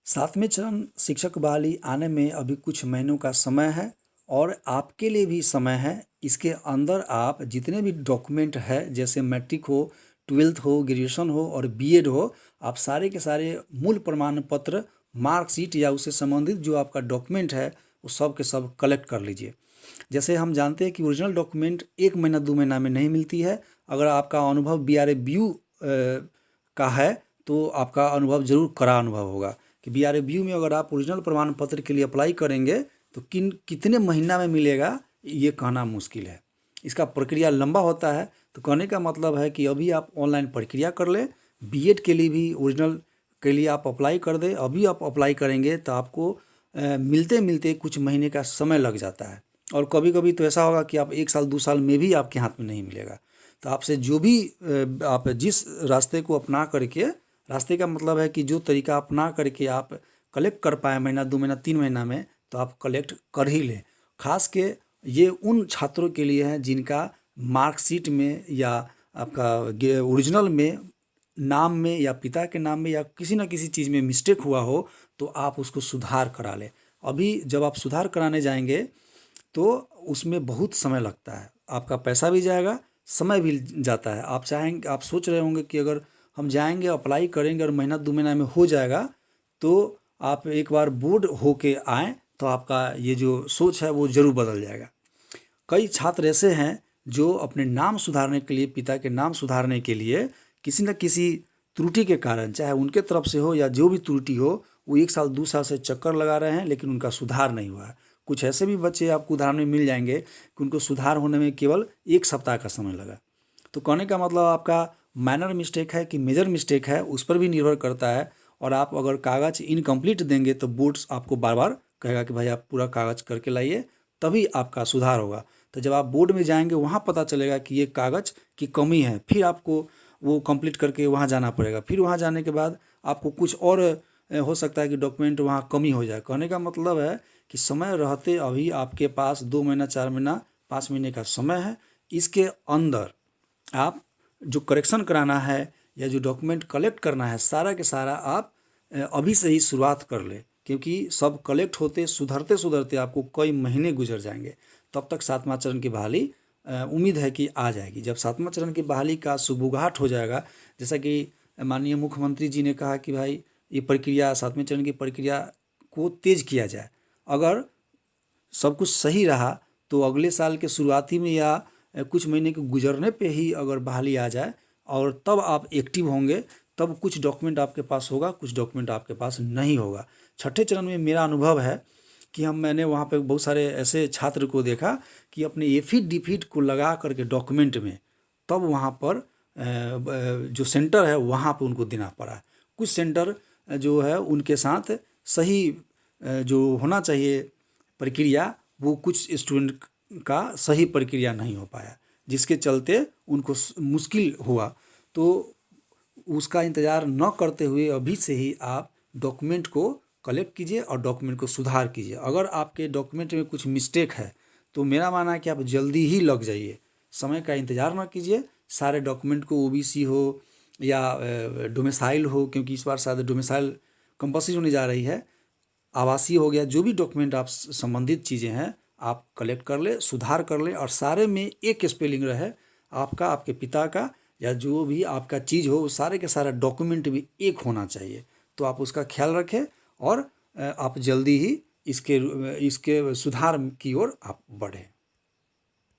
सातवें चरण शिक्षक बहाली आने में अभी कुछ महीनों का समय है और आपके लिए भी समय है। इसके अंदर आप जितने भी डॉक्यूमेंट है, जैसे मैट्रिक हो, 12th हो, ग्रेजुएशन हो और बीएड हो, आप सारे के सारे मूल प्रमाण पत्र, मार्कशीट या उससे संबंधित जो आपका डॉक्यूमेंट है वो सब के सब कलेक्ट कर लीजिए। जैसे हम जानते हैं कि ओरिजिनल डॉक्यूमेंट 1 महीना 2 महीना में नहीं मिलती है। अगर आपका अनुभव BRA का है तो आपका अनुभव ज़रूर कड़ा अनुभव होगा कि BRA में अगर आप ओरिजिनल प्रमाण पत्र के लिए अप्लाई करेंगे तो कितने महीना में मिलेगा ये कहना मुश्किल है। इसका प्रक्रिया लंबा होता है। तो कहने का मतलब है कि अभी आप ऑनलाइन प्रक्रिया कर लें। बीएड के लिए भी ओरिजिनल के लिए आप अप्लाई कर दें। अभी आप अप्लाई करेंगे तो आपको मिलते मिलते कुछ महीने का समय लग जाता है और कभी कभी तो ऐसा होगा कि आप 1 साल 2 साल में भी आपके हाथ में नहीं मिलेगा। तो आपसे जो भी आप जिस रास्ते को अपना करके, रास्ते का मतलब है कि जो तरीका अपना करके आप कलेक्ट कर पाए महीना 2 महीना 3 महीना में, तो आप कलेक्ट कर ही लें। खास के ये उन छात्रों के लिए है जिनका मार्कशीट में या आपका ओरिजिनल में नाम में या पिता के नाम में या किसी न किसी चीज़ में मिस्टेक हुआ हो तो आप उसको सुधार करा लें। अभी जब आप सुधार कराने जाएंगे तो उसमें बहुत समय लगता है, आपका पैसा भी जाएगा, समय भी जाता है। आप चाहेंगे, आप सोच रहे होंगे कि अगर हम जाएंगे अप्लाई करेंगे और महीना 2 महीना में हो जाएगा, तो आप एक बार बोर्ड होके आएँ तो आपका ये जो सोच है वो ज़रूर बदल जाएगा। कई छात्र ऐसे हैं जो अपने नाम सुधारने के लिए, पिता के नाम सुधारने के लिए किसी न किसी त्रुटि के कारण, चाहे उनके तरफ से हो या जो भी त्रुटि हो, वो 1 साल 2 साल से चक्कर लगा रहे हैं लेकिन उनका सुधार नहीं हुआ है। कुछ ऐसे भी बच्चे आपको उदाहरण में मिल जाएंगे कि उनको सुधार होने में केवल 1 सप्ताह का समय लगा। तो कहने का मतलब आपका माइनर मिस्टेक है कि मेजर मिस्टेक है, उस पर भी निर्भर करता है। और आप अगर कागज़ इनकम्प्लीट देंगे तो बोर्ड्स आपको बार बार कहेगा कि भाई आप पूरा कागज़ करके लाइए, तभी आपका सुधार होगा। तो जब आप बोर्ड में जाएंगे वहाँ पता चलेगा कि ये कागज़ की कमी है, फिर आपको वो कंप्लीट करके वहाँ जाना पड़ेगा। फिर वहाँ जाने के बाद आपको कुछ और हो सकता है कि डॉक्यूमेंट वहाँ कमी हो जाए। कहने का मतलब है कि समय रहते अभी आपके पास 2 महीना 4 महीना 5 महीने का समय है। इसके अंदर आप जो करेक्शन कराना है या जो डॉक्यूमेंट कलेक्ट करना है, सारा के सारा आप अभी से ही शुरुआत कर ले, क्योंकि सब कलेक्ट होते सुधरते सुधरते आपको कई महीने गुजर जाएंगे। तब तक 7वां चरण की बहाली उम्मीद है कि आ जाएगी। जब 7वां चरण की बहाली का सुगबुगाहट हो जाएगा, जैसा कि माननीय मुख्यमंत्री जी ने कहा कि भाई ये प्रक्रिया, 7वें चरण की प्रक्रिया को तेज़ किया जाए। अगर सब कुछ सही रहा तो अगले साल के शुरुआती में या कुछ महीने के गुजरने पे ही अगर बहाली आ जाए और तब आप एक्टिव होंगे, तब कुछ डॉक्यूमेंट आपके पास होगा, कुछ डॉक्यूमेंट आपके पास नहीं होगा। छठे चरण में मेरा अनुभव है कि मैंने वहाँ पे बहुत सारे ऐसे छात्र को देखा कि अपने एफिड डिफिड को लगा करके डॉक्यूमेंट में, तब वहाँ पर जो सेंटर है वहाँ पर उनको देना पड़ा। कुछ सेंटर जो है उनके साथ सही जो होना चाहिए प्रक्रिया, वो कुछ स्टूडेंट का सही प्रक्रिया नहीं हो पाया, जिसके चलते उनको मुश्किल हुआ। तो उसका इंतज़ार न करते हुए अभी से ही आप डॉक्यूमेंट को कलेक्ट कीजिए और डॉक्यूमेंट को सुधार कीजिए। अगर आपके डॉक्यूमेंट में कुछ मिस्टेक है तो मेरा मानना है कि आप जल्दी ही लग जाइए, समय का इंतज़ार ना कीजिए। सारे डॉक्यूमेंट को ओबीसी हो या डोमिसाइल हो, क्योंकि इस बार शायद डोमिसाइल कंपल्सरी होने जा रही है, आवासीय हो गया, जो भी डॉक्यूमेंट आप संबंधित चीज़ें हैं आप कलेक्ट कर ले, सुधार कर ले और सारे में एक स्पेलिंग रहे, आपका, आपके पिता का या जो भी आपका चीज़ हो, सारे के सारा डॉक्यूमेंट भी एक होना चाहिए। तो आप उसका ख्याल रखें और आप जल्दी ही इसके सुधार की ओर आप बढ़ें।